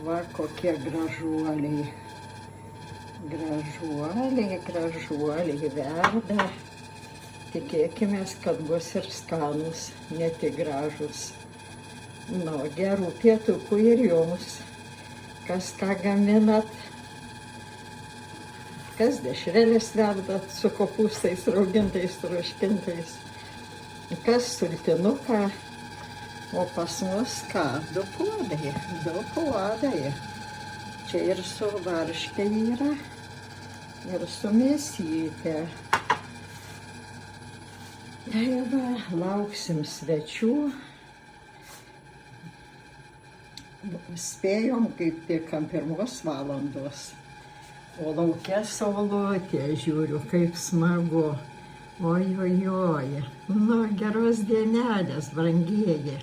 Va kokie gražuoliai. Gražuoliai verda. Tikėkime, kad bus ir skanus, ne tik gražus. Nu, gerų pietukų ir jums. Kas ką gaminat? Kas dešrelės verdat su kopūstais, raugintais, troškintais. Kas sultinuką. O pas mus ką? Du puodai. Čia ir su varške yra, ir su mėsyte. Tai va, lauksim svečių. Spėjom kaip tik ant 1 valandos. O lauke saulutė, žiūriu, kaip smagu. Oi. Nu, geros dienelės, brangieji.